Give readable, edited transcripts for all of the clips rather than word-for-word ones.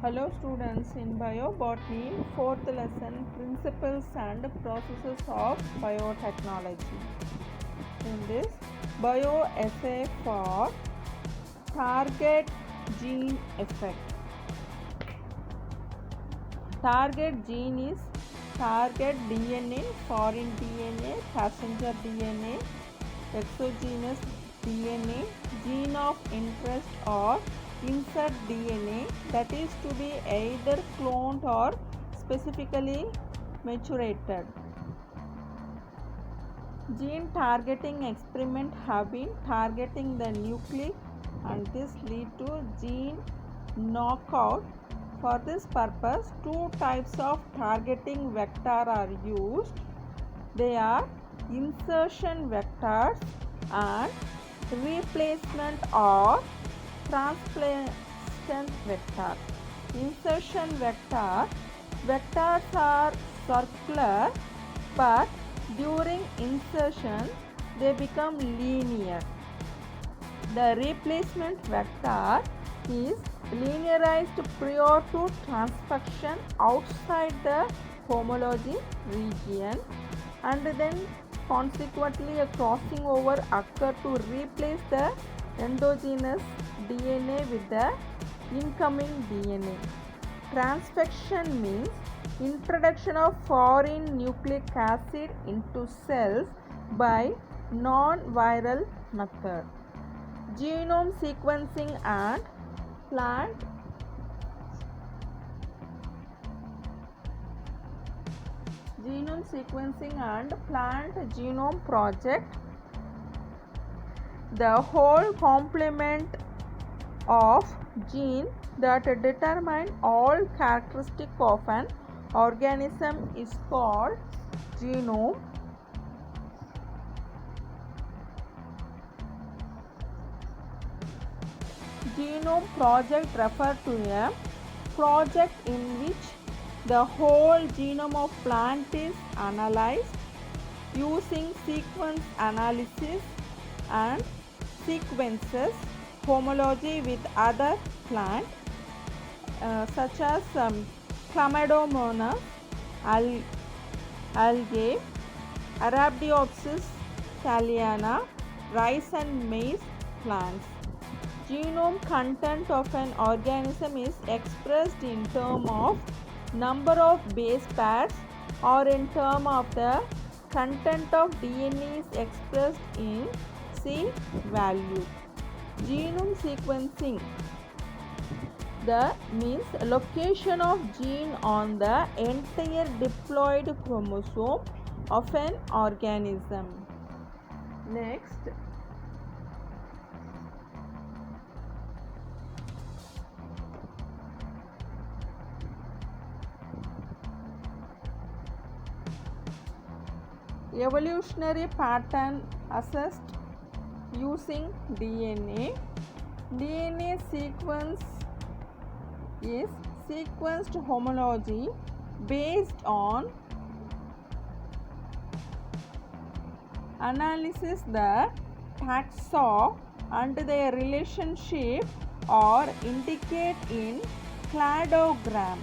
Hello students, in biobotany, fourth lesson, principles and processes of biotechnology. In this bio essay for target gene effect. Target gene is target DNA, foreign DNA, passenger DNA, exogenous DNA, gene of interest or insert DNA that is to be either cloned or specifically matured. Gene targeting experiments have been targeting the nucleic and this lead to gene knockout. For this purpose, two types of targeting vector are used. They are insertion vectors and replacement or transplantation vector. Insertion vectors are circular, but during insertion they become linear. The replacement vector is linearized prior to transfection outside the homology region, and then consequently a crossing over occurs to replace the endogenous DNA with the incoming DNA. Transfection means introduction of foreign nucleic acid into cells by non-viral method. Genome sequencing and plant genome project. The whole complement of gene that determine all characteristic of an organism is called genome. Genome project refers to a project in which the whole genome of plant is analyzed using sequence analysis and sequences homology with other plants such as Chlamydomonas, algae, Arabidopsis thaliana, rice and maize plants. Genome content of an organism is expressed in terms of number of base pairs or in terms of the content of DNA is expressed in C value. Genome sequencing means location of gene on the entire diploid chromosome of an organism. Next, evolutionary pattern assessed using DNA. DNA sequence is sequenced homology based on analysis the taxa and their relationship or indicate in cladogram.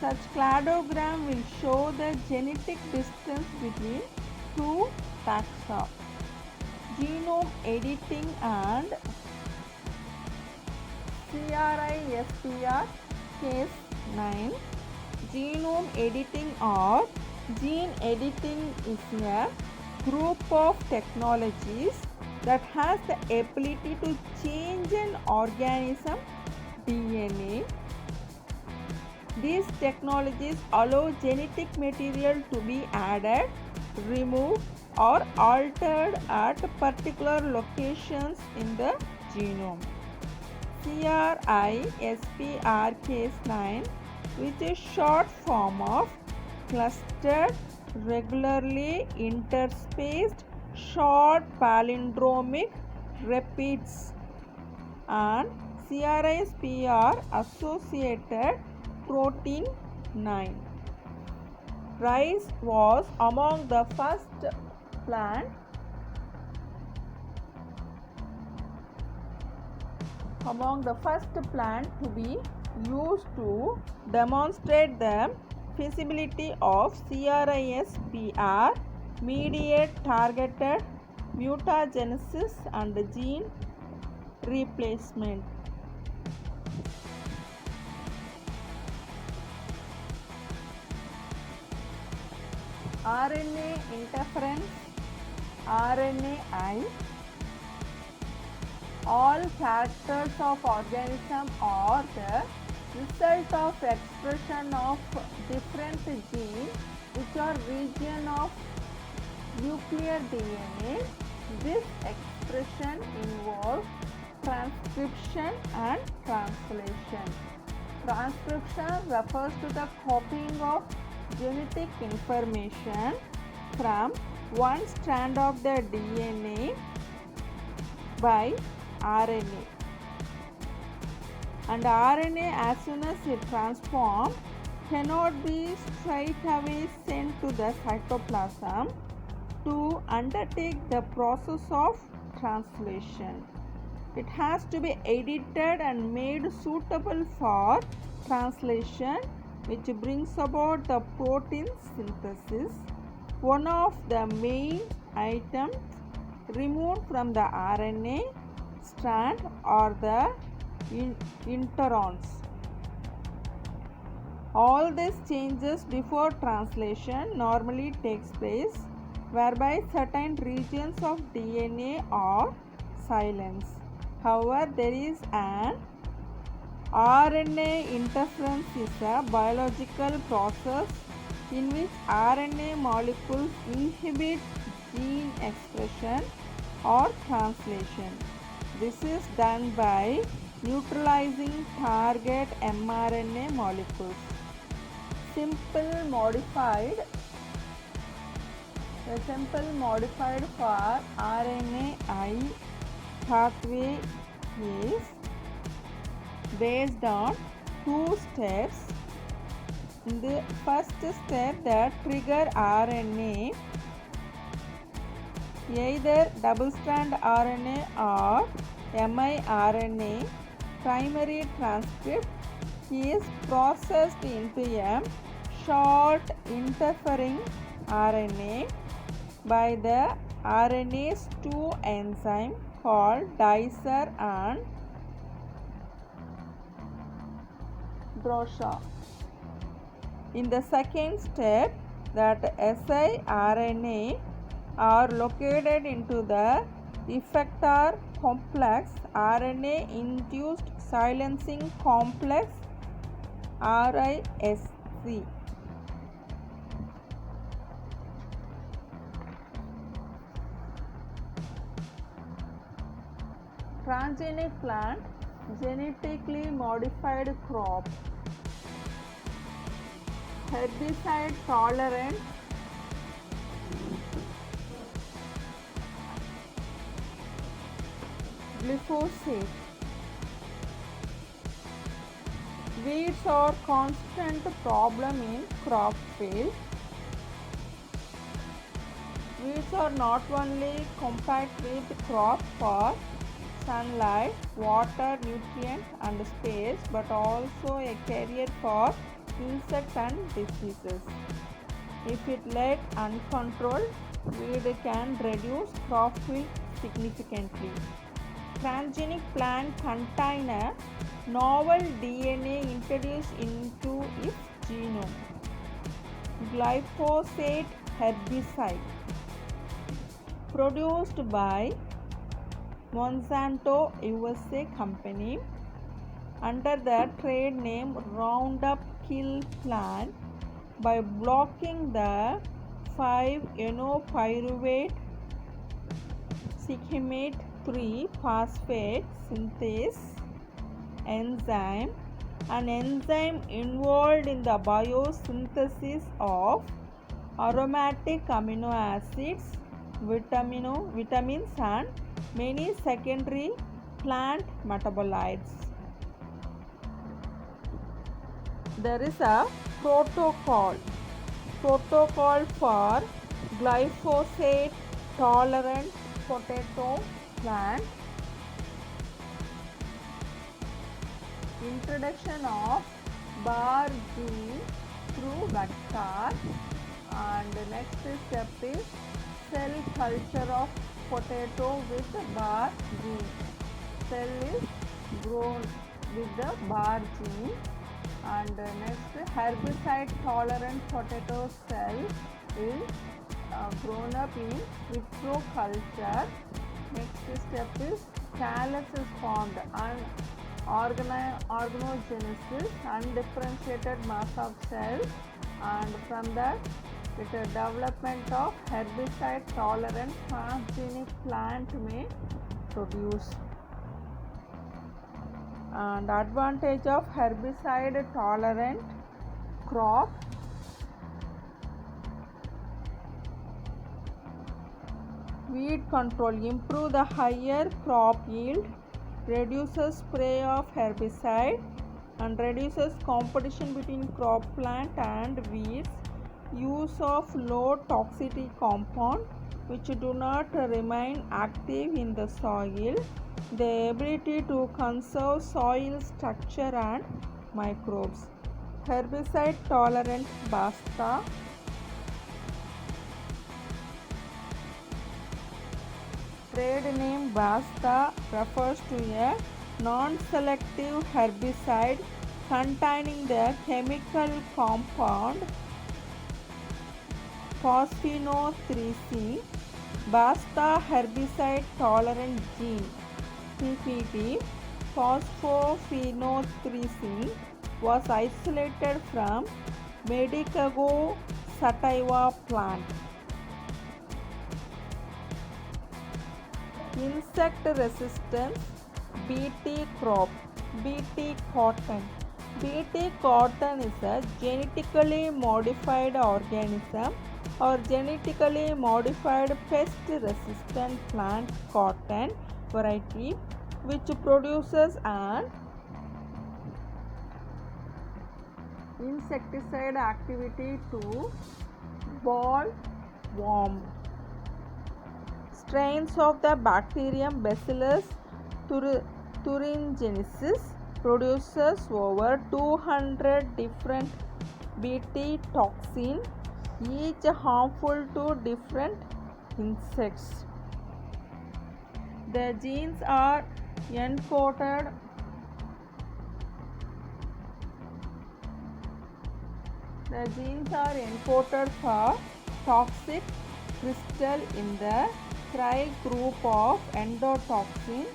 Such cladogram will show the genetic distance between two taxa. Genome editing and CRISPR case 9. Genome editing or gene editing is a group of technologies that has the ability to change an organism DNA. These technologies allow genetic material to be added, removed or altered at particular locations in the genome. CRISPR case 9, which is short form of clustered, regularly interspaced, short palindromic repeats, and CRISPR associated protein 9. Rice was among the first plant to be used to demonstrate the feasibility of CRISPR mediate targeted mutagenesis and gene replacement. RNA interference, RNAi. All characters of organism are the result of expression of different genes which are region of nuclear DNA. This expression involves transcription and translation. Transcription refers to the copying of genetic information from one strand of the DNA by RNA, and RNA, as soon as it transforms, cannot be straight away sent to the cytoplasm to undertake the process of translation. It has to be edited and made suitable for translation, which brings about the protein synthesis. One of the main items removed from the RNA strand are the interons. All these changes before translation normally takes place, whereby certain regions of DNA are silenced. However, there is an RNA interference is a biological process in which RNA molecules inhibit gene expression or translation. This is done by neutralizing target mRNA molecules. The simple modified for RNAi pathway is based on two steps. In the first step, the trigger RNA, either double strand RNA or miRNA, primary transcript is processed into a short interfering RNA by the RNase 2 enzyme called dicer and DROSA. In the second step, that siRNA are located into the effector complex, RNA induced silencing complex, RISC. Transgenic plant, genetically modified crop, herbicide tolerant, glyphosate. Weeds are constant problem in crop field. Weeds are not only compact with crop for sunlight, water, nutrient and space, but also a carrier for insects and diseases. If it left uncontrolled, weed can reduce crop yield significantly. Transgenic plant contain a novel DNA introduced into its genome. Glyphosate herbicide produced by Monsanto USA company under the trade name Roundup Kill Plant by blocking the 5-enopyruvate cyclamate 3 phosphate synthase enzyme, an enzyme involved in the biosynthesis of aromatic amino acids, vitamins and many secondary plant metabolites. There is a protocol for glyphosate tolerant potato plant. introduction of bar gene through vector. And the next step is cell culture of potato with bar gene. Cell is grown with the bar gene. And next, herbicide tolerant potato cell is grown up in vitro culture. Next step is callus is formed and organogenesis, undifferentiated mass of cells, and from that with the development of herbicide tolerant transgenic plant may produce. And advantage of herbicide tolerant crop: weed control, improve the higher crop yield, reduces spray of herbicide, and reduces competition between crop plant and weeds, use of low toxicity compound which do not remain active in the soil, the ability to conserve soil structure and microbes. Herbicide tolerant Basta. Trade name Basta refers to a non-selective herbicide containing the chemical compound phosphino 3C. Basta herbicide tolerant gene PPT phosphino 3C was isolated from Medicago sativa plant. Insect resistance BT crop. BT cotton. BT cotton is a genetically modified organism or genetically modified pest resistant plant cotton variety which produces an insecticide activity to bollworm. Strains of the bacterium Bacillus thuringiensis produces over 200 different Bt toxin, each harmful to different insects. The genes are encoded for toxic crystal in the cry group of endotoxin.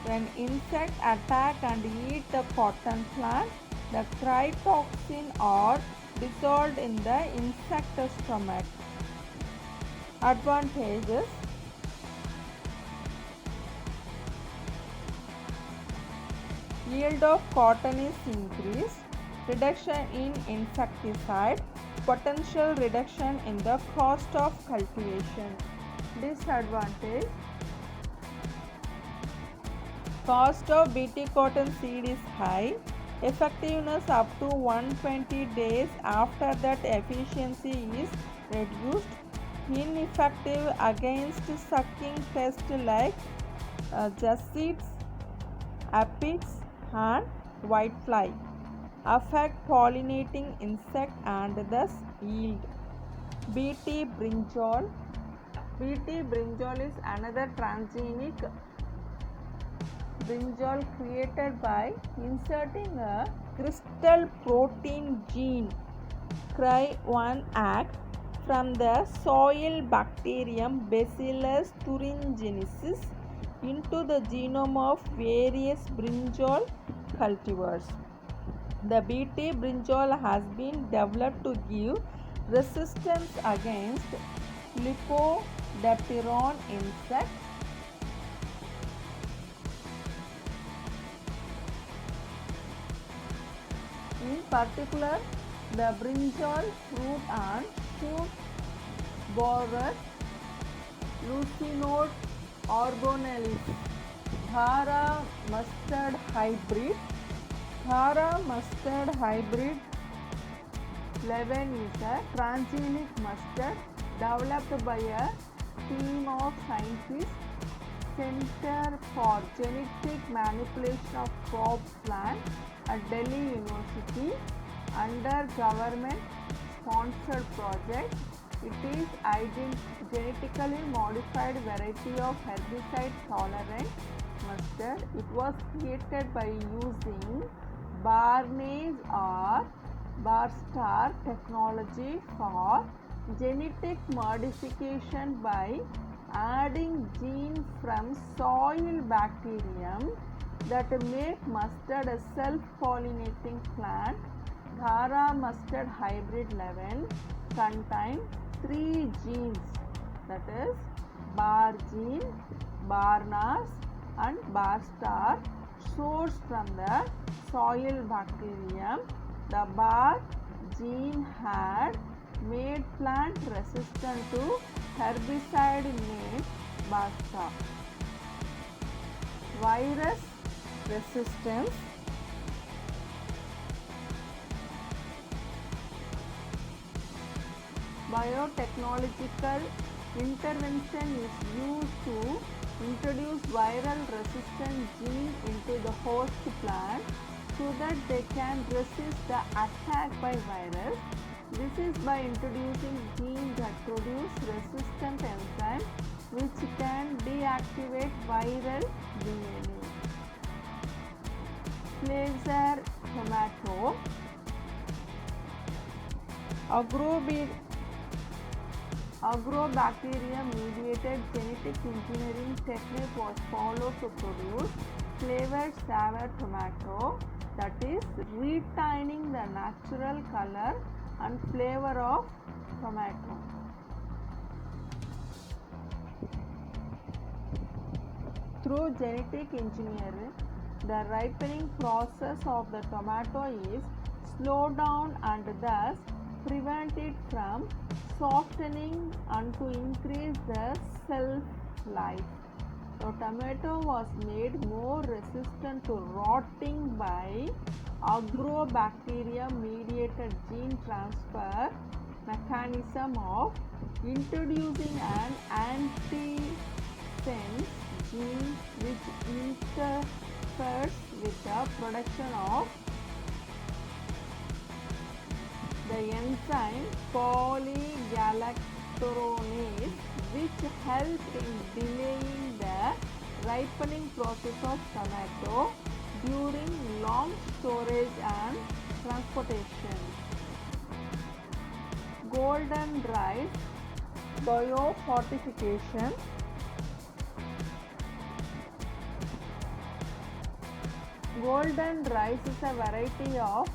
When insects attack and eat the cotton plant, the cry toxin are dissolved in the insect stomach. Advantages: yield of cotton is increased, reduction in insecticide, potential reduction in the cost of cultivation. Disadvantage: cost of Bt cotton seed is high, effectiveness up to 120 days, after that efficiency is reduced, ineffective against sucking pests like just aphids and whitefly, affect pollinating insect and thus yield. Bt brinjal. Bt brinjal is another transgenic brinjal created by inserting a crystal protein gene Cry1 act from the soil bacterium Bacillus thuringiensis into the genome of various brinjal cultivars. The Bt brinjal has been developed to give resistance against Lepidopteran insect. In particular, the brinjal fruit and shoot borer Lucinode orgonalis, Thara mustard hybrid. Thara mustard hybrid 11 is a transgenic mustard developed by a team of scientists Center for Genetic Manipulation of Crop Plant at Delhi University under government sponsored project. It is genetically modified variety of herbicide tolerant mustard. It was created by using Barnage or Barstar technology for genetic modification by adding gene from soil bacterium that make mustard a self-pollinating plant. Dhara mustard hybrid 11 contain 3 genes, that is bar gene, Barnas and Barstar, sourced from the soil bacterium. The bar gene had made plant resistant to herbicide named Barstar. Virus resistance. Biotechnological intervention is used to introduce viral resistant gene into the host plant so that they can resist the attack by virus. This is by introducing genes that produce resistant enzymes which can deactivate viral DNA. Flavzer tomato. Agrobacterium mediated genetic engineering technique was followed to produce flavored sour tomato, that is retaining the natural color and flavor of tomato. Through genetic engineering, the ripening process of the tomato is slowed down and thus prevent it from softening and to increase the shelf life. The tomato was made more resistant to rotting by agrobacterium mediated gene transfer mechanism of introducing an antisense gene which interferes with the production of the enzyme polygalactoronase, which helps in delaying the ripening process of tomato during long storage and transportation. Golden rice biofortification. Golden rice is a variety of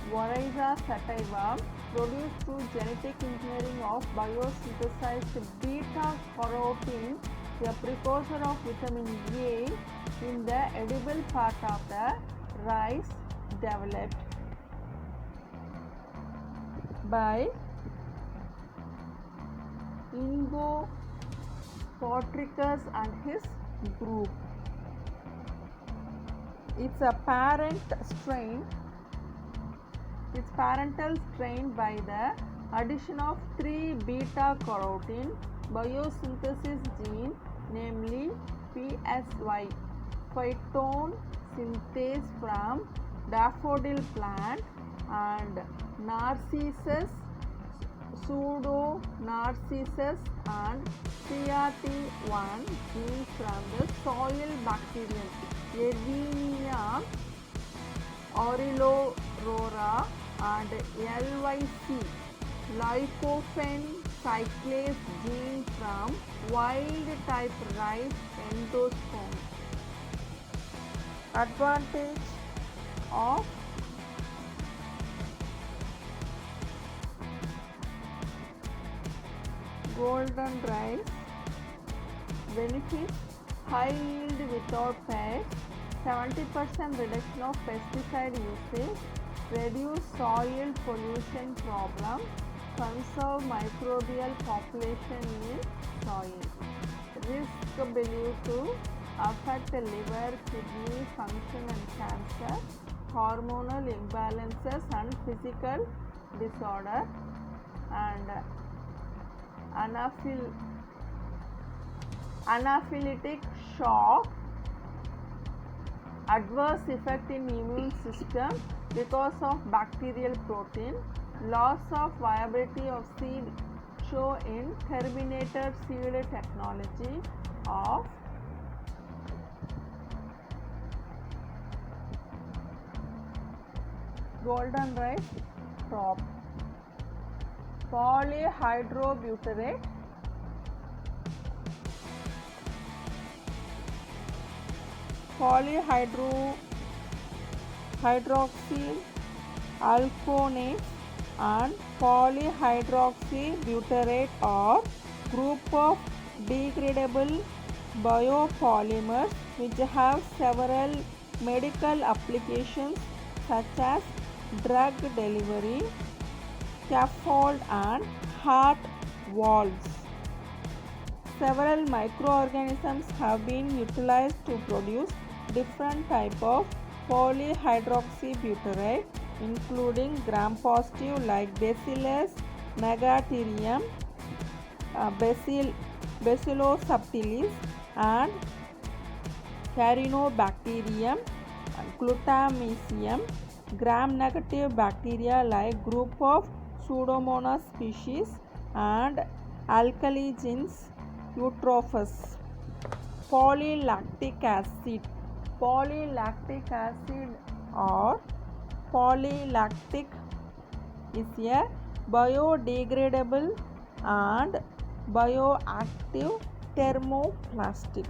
Oryza sativa produced through genetic engineering of biosynthesized beta-carotene, a precursor of vitamin A in the edible part of the rice, developed by Ingo Potricus and his group. Its parental strain by the addition of 3 beta-carotene biosynthesis gene, namely PSY, phytone synthase from daffodil plant, and Narcissus, Pseudo-Narcissus and CRT1 genes from the soil bacterium Erwinia aurelurora and LYC lycopene cyclase gene from wild type rice endosperm. Advantage of golden rice. Benefits: high yield without pests, 70% reduction of pesticide usage, reduce soil pollution problem, conserve microbial population in soil. Risk believed to affect liver, kidney function and cancer, hormonal imbalances and physical disorder, and anaphylactic shock, adverse effect in immune system because of bacterial protein, loss of viability of seed show in terminated seed technology of golden rice crop. Polyhydrobutyrate, polyhydroxyl alkones and polyhydroxybutyrate are group of degradable biopolymers which have several medical applications such as drug delivery, scaffold and heart valves. Several microorganisms have been utilized to produce different type of polyhydroxybutyrate including gram-positive like Bacillus megaterium, Bacillus subtilis and Carinobacterium, Glutamycin, gram-negative bacteria like group of Pseudomonas species and Alkaligenes eutrophus. Polylactic acid. Polylactic acid or polylactic is a biodegradable and bioactive thermoplastic.